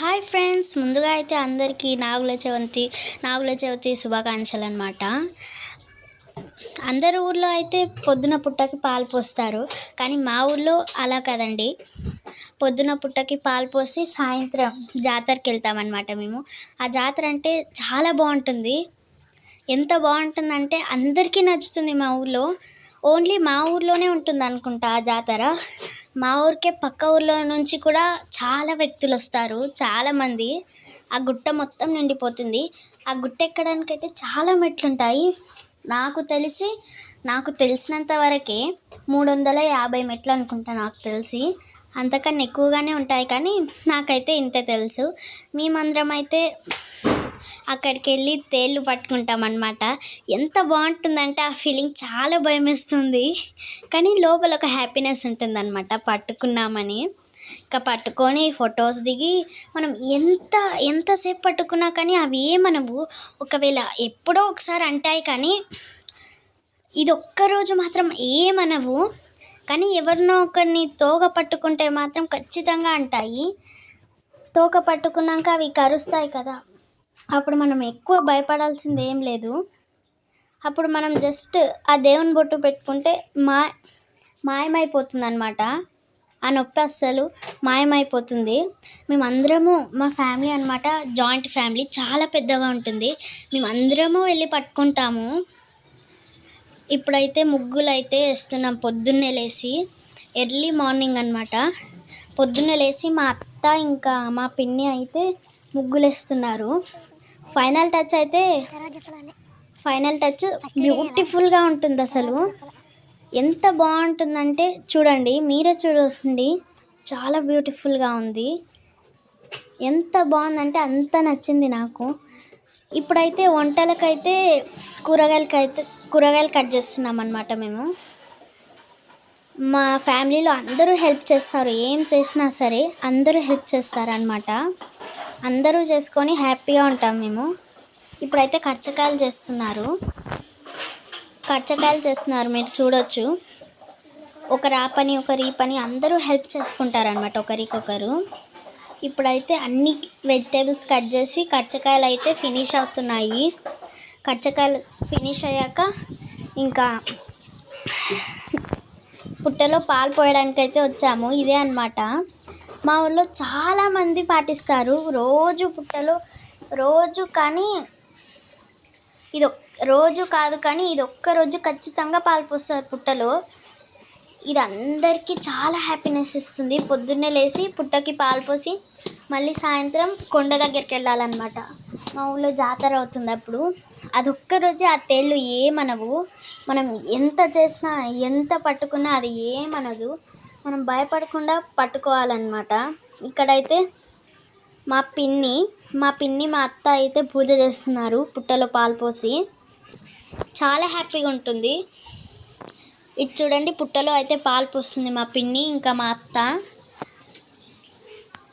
Hi friends, ముందుగా అయితే అందరికీ నాగుల చవితి శుభాకాంక్షలు అనమాట. అందరి ఊర్లో అయితే పొద్దున పుట్టకి పాలు పోస్తారు, కానీ మా ఊర్లో అలా కదండి. పొద్దున పుట్టకి పాలు పోసి సాయంత్రం జాతరకి వెళ్తామన్నమాట మేము. ఆ జాతర అంటే చాలా బాగుంటుంది. ఎంత బాగుంటుందంటే అందరికీ నచ్చుతుంది. మా ఊర్లో ఓన్లీ మా ఊర్లోనే ఉంటుంది అనుకుంటా ఆ జాతర. మా ఊరికే పక్క ఊర్లో నుంచి కూడా చాలా వ్యక్తులు వస్తారు, చాలామంది. ఆ గుట్ట మొత్తం నిండిపోతుంది. ఆ గుట్ట ఎక్కడానికైతే చాలా మెట్లు ఉంటాయి. నాకు తెలిసినంత వరకే 350 మెట్లు అనుకుంటా నాకు తెలిసి. అంతకన్నా ఎక్కువగానే ఉంటాయి, కానీ నాకైతే ఇంతే తెలుసు. మేమందరం అయితే అక్కడికి వెళ్ళి తేళ్ళు పట్టుకుంటాం అన్నమాట. ఎంత బాగుంటుందంటే ఆ ఫీలింగ్ చాలా భయమేస్తుంది, కానీ లోపల ఒక హ్యాపీనెస్ ఉంటుందన్నమాట పట్టుకున్నామని. ఇంకా పట్టుకొని ఫొటోస్ దిగి మనం ఎంతసేపు పట్టుకున్నా కానీ అవి ఏమనవు. ఒకవేళ ఎప్పుడో ఒకసారి అంటాయి, కానీ ఇది ఒక్కరోజు మాత్రం ఏమనవు. కానీ ఎవరినో ఒకరిని తోక పట్టుకుంటే మాత్రం ఖచ్చితంగా అంటాయి. తోక పట్టుకున్నాక అవి కరుస్తాయి కదా, అప్పుడు మనం ఎక్కువ భయపడాల్సింది ఏం లేదు. అప్పుడు మనం జస్ట్ ఆ దేవుని బొట్టు పెట్టుకుంటే మాయమైపోతుంది అనమాట. ఆ నొప్పి అస్సలు మాయమైపోతుంది. మేమందరము మా ఫ్యామిలీ అనమాట, జాయింట్ ఫ్యామిలీ చాలా పెద్దగా ఉంటుంది. మేమందరము వెళ్ళి పట్టుకుంటాము. ఇప్పుడైతే ముగ్గులు అయితే వేస్తున్నాం పొద్దున్నే లేచి, ఎర్లీ మార్నింగ్ అనమాట. పొద్దున్నే లేచి మా అత్త ఇంకా మా పిన్ని అయితే ముగ్గులు వేస్తున్నారు. ఫైనల్ టచ్ బ్యూటిఫుల్గా ఉంటుంది అసలు. ఎంత బాగుంటుందంటే చూడండి, మీరే చూడండి, చాలా బ్యూటిఫుల్గా ఉంది. ఎంత బాగుందంటే అంత నచ్చింది నాకు. ఇప్పుడైతే వంటలకైతే కూరగాయలు కట్ చేస్తున్నాం అన్నమాట మేము. మా ఫ్యామిలీలో అందరూ హెల్ప్ చేస్తారు, ఏం చేసినా సరే అందరూ హెల్ప్ చేస్తారనమాట. అందరూ చేసుకొని హ్యాపీగా ఉంటాం మేము. ఇప్పుడైతే కచ్చకాయలు చేస్తున్నారు, మీరు చూడొచ్చు. ఒకరు ఆ పని ఒకరు ఈ పని అందరూ హెల్ప్ చేసుకుంటారనమాట ఒకరికొకరు. ఇప్పుడైతే అన్ని వెజిటేబుల్స్ కట్ చేసి కచ్చకాయలు అయితే ఫినిష్ అవుతున్నాయి. కచ్చకాయలు ఫినిష్ అయ్యాక ఇంకా పుట్టలో పాలు పోయడానికైతే వచ్చాము. ఇదే అన్నమాట. మా ఊళ్ళో చాలామంది పాటిస్తారు రోజు, కానీ రోజు కాదు, కానీ ఇది ఒక్కరోజు ఖచ్చితంగా పాలు పోస్తారు పుట్టలో. ఇది అందరికీ చాలా హ్యాపీనెస్ ఇస్తుంది. పొద్దున్నే లేచి పుట్టకి పాలు పోసి మళ్ళీ సాయంత్రం కొండ దగ్గరికి వెళ్ళాలన్నమాట. మా ఊళ్ళో జాతర అవుతుంది అప్పుడు. అదొక్కరోజే ఆ తేళ్ళు ఏమనవు. మనం ఎంత చేసినా ఎంత పట్టుకున్నా అది ఏమనదు. మనం భయపడకుండా పట్టుకోవాలన్నమాట. ఇక్కడైతే మా పిన్ని మా అత్త అయితే పూజ చేస్తున్నారు పుట్టలో పాలు పోసి. చాలా హ్యాపీగా ఉంటుంది. ఇది చూడండి, పుట్టలో అయితే పాలు పోస్తుంది మా పిన్ని ఇంకా మా అత్త.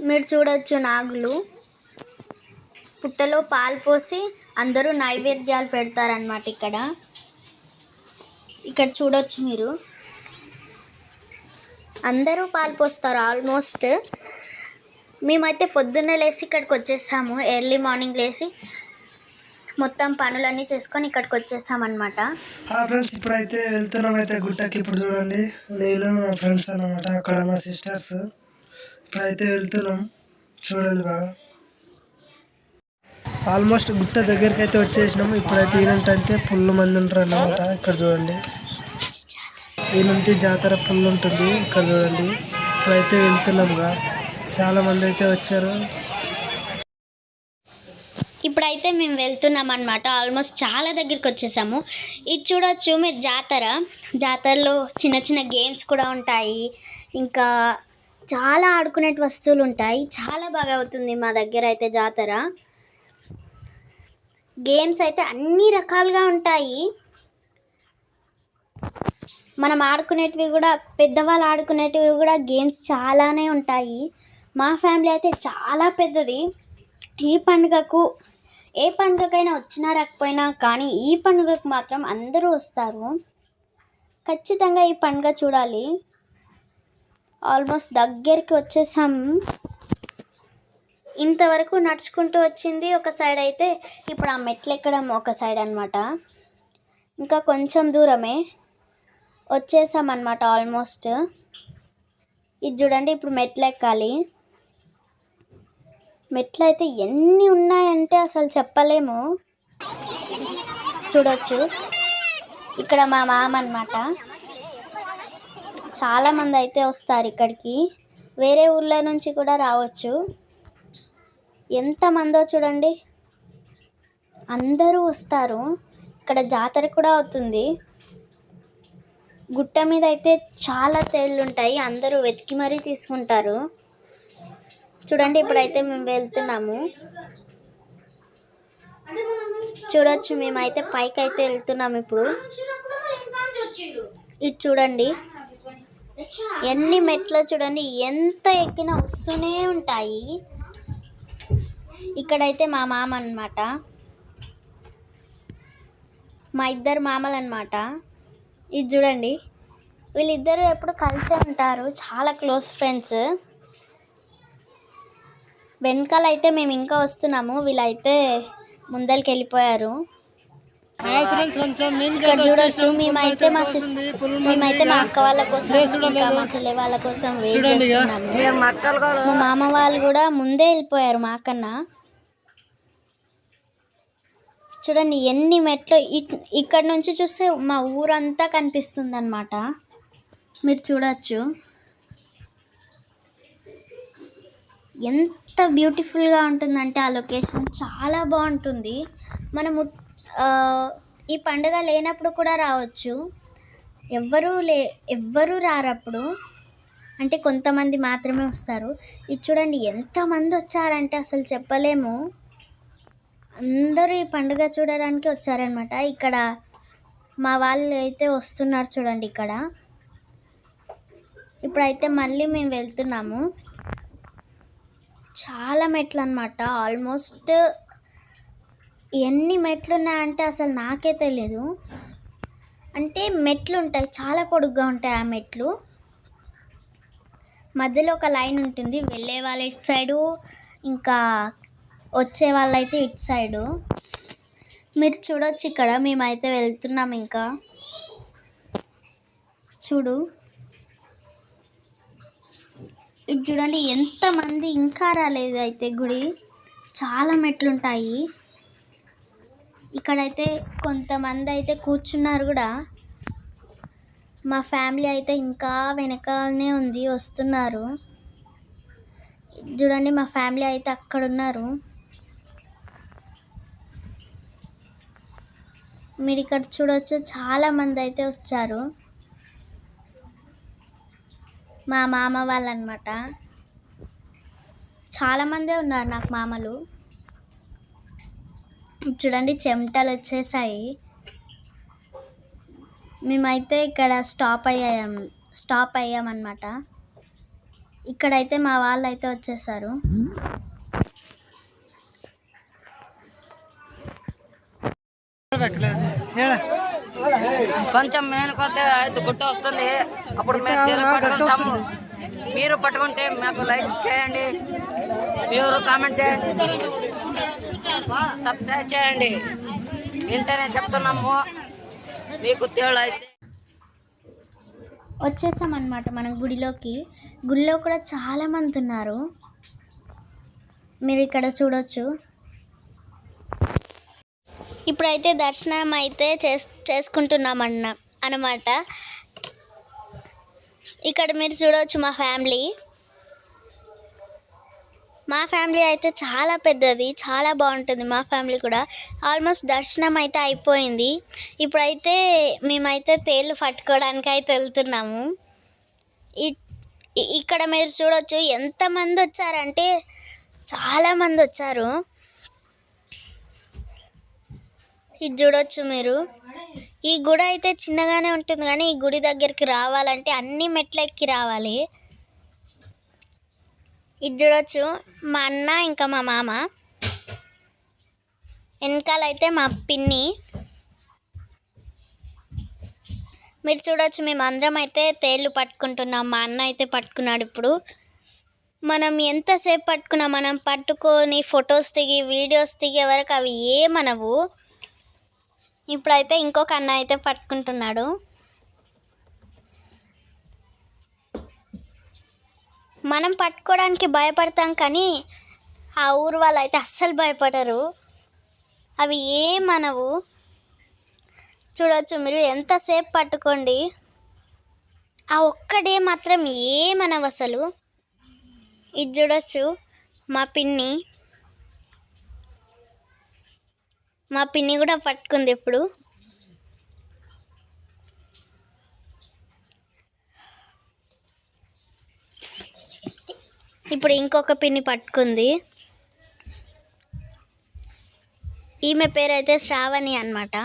మీరు చూడొచ్చు, నాగులు పుట్టలో పాలు పోసి అందరూ నైవేద్యాలు పెడతారనమాట. ఇక్కడ చూడొచ్చు మీరు, అందరూ పాలు పోస్తారు ఆల్మోస్ట్. మేమైతే పొద్దున్నే లేచి ఇక్కడికి వచ్చేసాము. ఎర్లీ మార్నింగ్ లేచి మొత్తం పనులన్నీ చేసుకొని ఇక్కడికి వచ్చేసామన్నమాట. ఫ్రెండ్స్, ఇప్పుడైతే వెళ్తున్నాం అయితే గుట్టకి. ఇప్పుడు చూడండి, నేను నా ఫ్రెండ్స్ అన్నమాట, అక్కడ మా సిస్టర్స్. ఇప్పుడైతే వెళ్తున్నాం, చూడండి బాగా. ఆల్మోస్ట్ గుట్ట దగ్గరికి అయితే వచ్చేసినాము. ఇప్పుడైతే ఈనంటే ఫుల్ మంది ఉంటారు అన్నమాట. ఇక్కడ చూడండి, ఈనంటి జాతర ఫుల్ ఉంటుంది. ఇక్కడ చూడండి, ఇప్పుడైతే వెళ్తున్నాంగా, చాలా మంది అయితే వచ్చారు. ఇప్పుడైతే మేము వెళ్తున్నాం అన్నమాట. ఆల్మోస్ట్ చాలా దగ్గరికి వచ్చేసాము. ఇది చూడొచ్చు మీరు, జాతరలో చిన్న చిన్న గేమ్స్ కూడా ఉంటాయి. ఇంకా చాలా ఆడుకునే వస్తువులు ఉంటాయి. చాలా బాగా అవుతుంది మా దగ్గర అయితే జాతర. గేమ్స్ అయితే అన్ని రకాలుగా ఉంటాయి. మనం ఆడుకునేటివి కూడా, పెద్దవాళ్ళు ఆడుకునేటివి కూడా గేమ్స్ చాలానే ఉంటాయి. మా ఫ్యామిలీ అయితే చాలా పెద్దది. ఏ పండుగకైనా వచ్చినా రాకపోయినా కానీ ఈ పండుగకు మాత్రం అందరూ వస్తారు. ఖచ్చితంగా ఈ పండుగ చూడాలి. ఆల్మోస్ట్ దగ్గరికి వచ్చేసాం. ఇంతవరకు నడుచుకుంటూ వచ్చింది ఒక సైడ్ అయితే, ఇప్పుడు ఆ మెట్లు ఎక్కడం ఒక సైడ్ అనమాట. ఇంకా కొంచెం దూరమే వచ్చేసామన్నమాట ఆల్మోస్ట్. ఇది చూడండి, ఇప్పుడు మెట్లు ఎక్కాలి. మెట్లు అయితే ఎన్ని ఉన్నాయంటే అసలు చెప్పలేము. చూడొచ్చు, ఇక్కడ మా మామ అన్నమాట. చాలామంది అయితే వస్తారు ఇక్కడికి, వేరే ఊర్ల నుంచి కూడా రావచ్చు. ఎంతమందో చూడండి, అందరూ వస్తారు. ఇక్కడ జాతర కూడా అవుతుంది. గుట్ట మీద అయితే చాలా తేళ్ళు ఉంటాయి, అందరూ వెతికి మరీ తీసుకుంటారు. చూడండి, ఇప్పుడైతే మేము వెళ్తున్నాము. చూడొచ్చు, మేమైతే పైకి అయితే వెళ్తున్నాము ఇప్పుడు. ఇది చూడండి, ఎన్ని మెట్లు చూడండి, ఎంత ఎక్కినా వస్తూనే ఉంటాయి. ఇక్కడైతే మా మామ అన్నమాట, మా ఇద్దరు మామలు అన్నమాట. ఇది చూడండి, వీళ్ళిద్దరూ ఎప్పుడు కలిసే ఉంటారు, చాలా క్లోజ్ ఫ్రెండ్స్. వెనకాల అయితే మేము ఇంకా వస్తున్నాము, వీళ్ళైతే ముందరికి వెళ్ళిపోయారు. ఇక్కడ చూడొచ్చు, మేమైతే మా అక్క వాళ్ళ కోసం, ఇంకా మా చెల్లె వాళ్ళ కోసం వెయిట్ చేస్తున్నాము. మా మామ వాళ్ళు కూడా ముందే వెళ్ళిపోయారు మాకన్నా. చూడండి ఎన్ని మెట్లు, ఇక్కడ నుంచి చూస్తే మా ఊరంతా కనిపిస్తుంది అన్నమాట. మీరు చూడొచ్చు ఎంత బ్యూటిఫుల్గా ఉంటుందంటే ఆ లొకేషన్ చాలా బాగుంటుంది. మనము ఈ పండుగ లేనప్పుడు కూడా రావచ్చు, ఎవ్వరూ రారప్పుడు, అంటే కొంతమంది మాత్రమే వస్తారు. ఇది చూడండి ఎంతమంది వచ్చారంటే అసలు చెప్పలేము. అందరూ ఈ పండుగ చూడడానికి వచ్చారనమాట. ఇక్కడ మా వాళ్ళు అయితే వస్తున్నారు చూడండి. ఇక్కడ ఇప్పుడైతే మళ్ళీ మేము వెళ్తున్నాము. చాలా మెట్లు అన్నమాట, ఆల్మోస్ట్ ఎన్ని మెట్లు ఉన్నాయంటే అసలు నాకే తెలీదు. అంటే మెట్లు ఉంటాయి, చాలా పొడుగ్గా ఉంటాయి ఆ మెట్లు. మధ్యలో ఒక లైన్ ఉంటుంది, వెళ్ళే వాళ్ళ ఇటు సైడు, ఇంకా వచ్చే వాళ్ళైతే ఇటు సైడు. మీరు చూడొచ్చు, ఇక్కడ మేమైతే వెళ్తున్నాం. ఇంకా చూడు, ఇది చూడండి ఎంతమంది ఇంకా రాలేదు అయితే గుడి. చాలా మెట్లు ఉంటాయి. ఇక్కడైతే కొంతమంది అయితే కూర్చున్నారు కూడా. మా ఫ్యామిలీ అయితే ఇంకా వెనకాలనే ఉంది, వస్తున్నారు. చూడండి, మా ఫ్యామిలీ అయితే అక్కడ ఉన్నారు. మీరు ఇక్కడ చూడొచ్చు, చాలామంది అయితే వచ్చారు. మా మామ వాళ్ళు అన్నమాట, చాలామందే ఉన్నారు నాకు మామలు. చూడండి చెమటలు వచ్చేసాయి. మేమైతే ఇక్కడ స్టాప్ అయ్యామన్నమాట. ఇక్కడైతే మా వాళ్ళు అయితే వచ్చేసారు. కొంచెం మేనుకోతే అయితే గుట్ట వస్తుంది, అప్పుడు మేము పట్టుకుంటాము. మీరు పట్టుకుంటే మాకు లైక్ చేయండి, మీరు కామెంట్ చేయండి, సబ్స్క్రైబ్ చేయండి. ఇంటనే చెప్తున్నాము మీకు తేడా అయితే. వచ్చేసామన్నమాట మనం గుడిలోకి. గుడిలో కూడా చాలామంది ఉన్నారు, మీరు ఇక్కడ చూడొచ్చు. ఇప్పుడైతే దర్శనం అయితే చేసుకుంటున్నాం అన్నమాట. ఇక్కడ మీరు చూడవచ్చు మా ఫ్యామిలీ అయితే చాలా పెద్దది, చాలా బాగుంటుంది. మా ఫ్యామిలీ కూడా ఆల్మోస్ట్ దర్శనం అయితే అయిపోయింది. ఇప్పుడైతే మేమైతే తేళ్ళు పట్టుకోవడానికి అయితే వెళ్తున్నాము. ఇక్కడ మీరు చూడవచ్చు ఎంతమంది వచ్చారంటే చాలామంది వచ్చారు. ఇది చూడొచ్చు మీరు. ఈ గుడి అయితే చిన్నగానే ఉంటుంది, కానీ ఈ గుడి దగ్గరికి రావాలంటే అన్ని మెట్లు ఎక్కి రావాలి. ఇది చూడొచ్చు, మా అన్న ఇంకా మా మామ, వెనకాలైతే మా పిన్ని. మీరు చూడొచ్చు, మేము అందరం అయితే తేళ్ళు పట్టుకుంటున్నాం. మా అన్న అయితే పట్టుకున్నాడు ఇప్పుడు. మనం ఎంతసేపు పట్టుకున్నా మనం పట్టుకొని ఫొటోస్ దిగి వీడియోస్ దిగే వరకు అవి ఏమనవు. ఇప్పుడైతే ఇంకొక అన్న అయితే పట్టుకుంటున్నాడు. మనం పట్టుకోవడానికి భయపడతాం కానీ ఆ ఊరు వాళ్ళు అయితే అస్సలు భయపడరు. అవి ఏమనవు. చూడవచ్చు మీరు, ఎంతసేపు పట్టుకోండి ఆ ఒక్కడే మాత్రం ఏమనవు అసలు. ఇది చూడొచ్చు మా పిన్ని కూడా పట్టుకుంది ఇప్పుడు. ఇప్పుడు ఇంకొక పిన్ని పట్టుకుంది. ఈమె పేరు అయితే శ్రావణి అన్నమాట.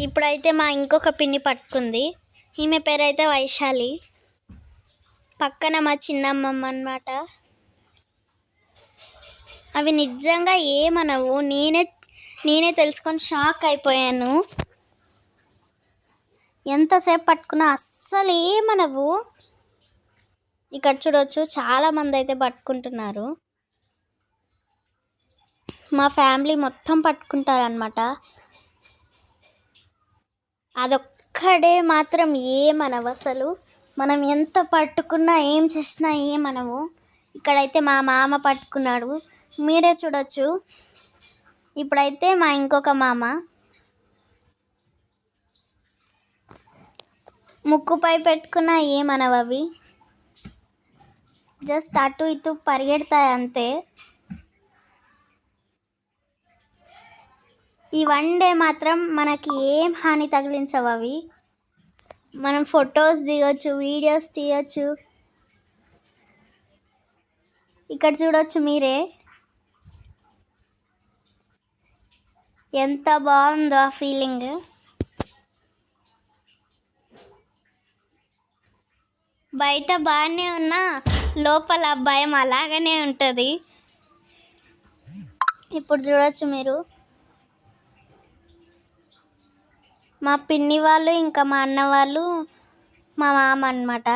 ఇప్పుడైతే మా ఇంకొక పిన్ని పట్టుకుంది. ఈమె పేరు అయితే వైశాలి. పక్కన మా చిన్నమ్మమ్మ అన్నమాట. అవి నిజంగా ఏమనవు. నేనే తెలుసుకొని షాక్ అయిపోయాను. ఎంతసేపు పట్టుకున్నా అస్సలు ఏమనవు. ఇక్కడ చూడవచ్చు చాలామంది అయితే పట్టుకుంటున్నారు. మా ఫ్యామిలీ మొత్తం పట్టుకుంటారు అన్నమాట. అదొక్కడే మాత్రం ఏమనవు అసలు. మనం ఎంత పట్టుకున్నా ఏం చేసినా ఏమనవు. ఇక్కడైతే మా మామ పట్టుకున్నాడు, మీరే చూడొచ్చు. ఇప్పుడైతే మా ఇంకొక మామ ముక్కుపై పెట్టుకున్నా ఏమనవు. అవి జస్ట్ అటు ఇటు పరిగెడతాయి అంతే. ఈ వన్ డే మాత్రం మనకి ఏం హాని తగిలించవు అవి. మనం ఫొటోస్ దిగొచ్చు, వీడియోస్ తీయచ్చు. ఇక్కడ చూడొచ్చు మీరే, ఎంత బాగుందో ఆ ఫీలింగ్. బయట బాగానే ఉన్నా లోపల భయం అలాగనే ఉంటుంది. ఇప్పుడు చూడొచ్చు మీరు, మా పిన్ని వాళ్ళు ఇంకా మా అన్న వాళ్ళు మా మామ అన్నమాట.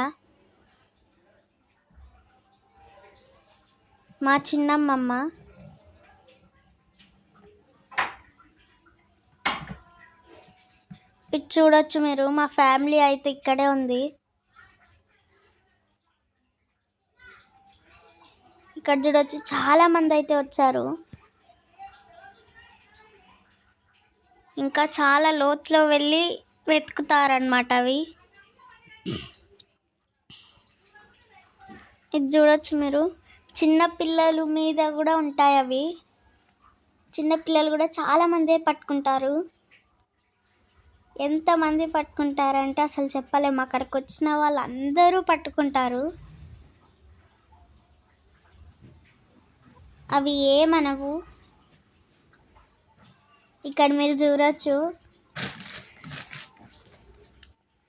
మా చిన్నమ్మమ్మ. ఇటు చూడొచ్చు మీరు, మా ఫ్యామిలీ అయితే ఇక్కడే ఉంది. ఇక్కడ చూడొచ్చు చాలామంది అయితే వచ్చారు. ఇంకా చాలా లోతులో వెళ్ళి వెతుకుతారనమాట అవి. ఇది చూడొచ్చు మీరు, చిన్నపిల్లలు మీద కూడా ఉంటాయి అవి. చిన్నపిల్లలు కూడా చాలామందే పట్టుకుంటారు. ఎంతమంది పట్టుకుంటారంటే అసలు చెప్పలేము. అక్కడికి వచ్చిన వాళ్ళందరూ పట్టుకుంటారు. అవి ఏమనవు. ఇక్కడ మీరు చూడొచ్చు,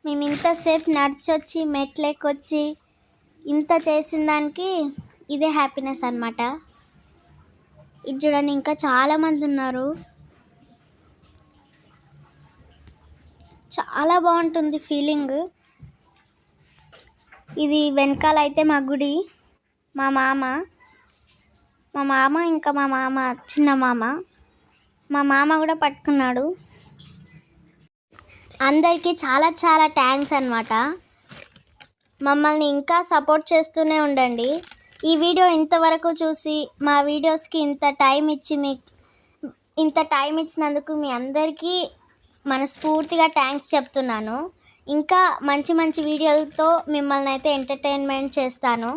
మేము ఇంతసేపు నడిచొచ్చి మెట్లెక్కొచ్చి ఇంత చేసిన దానికి ఇదే హ్యాపీనెస్ అన్నమాట. ఇది చూడండి, ఇంకా చాలామంది ఉన్నారు. చాలా బాగుంటుంది ఫీలింగ్. ఇది వెనకాల అయితే మా గుడి. మా మామ ఇంకా మా మామ చిన్న మా మామ కూడా పట్టుకున్నాడు. అందరికీ చాలా చాలా థ్యాంక్స్ అన్నమాట. మమ్మల్ని ఇంకా సపోర్ట్ చేస్తూనే ఉండండి. ఈ వీడియో ఇంతవరకు చూసి మా వీడియోస్కి ఇంత టైం ఇచ్చినందుకు మీ అందరికీ మనస్ఫూర్తిగా థ్యాంక్స్ చెప్తున్నాను. ఇంకా మంచి మంచి వీడియోలతో మిమ్మల్ని అయితే ఎంటర్టైన్మెంట్ చేస్తాను.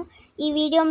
ఈ వీడియో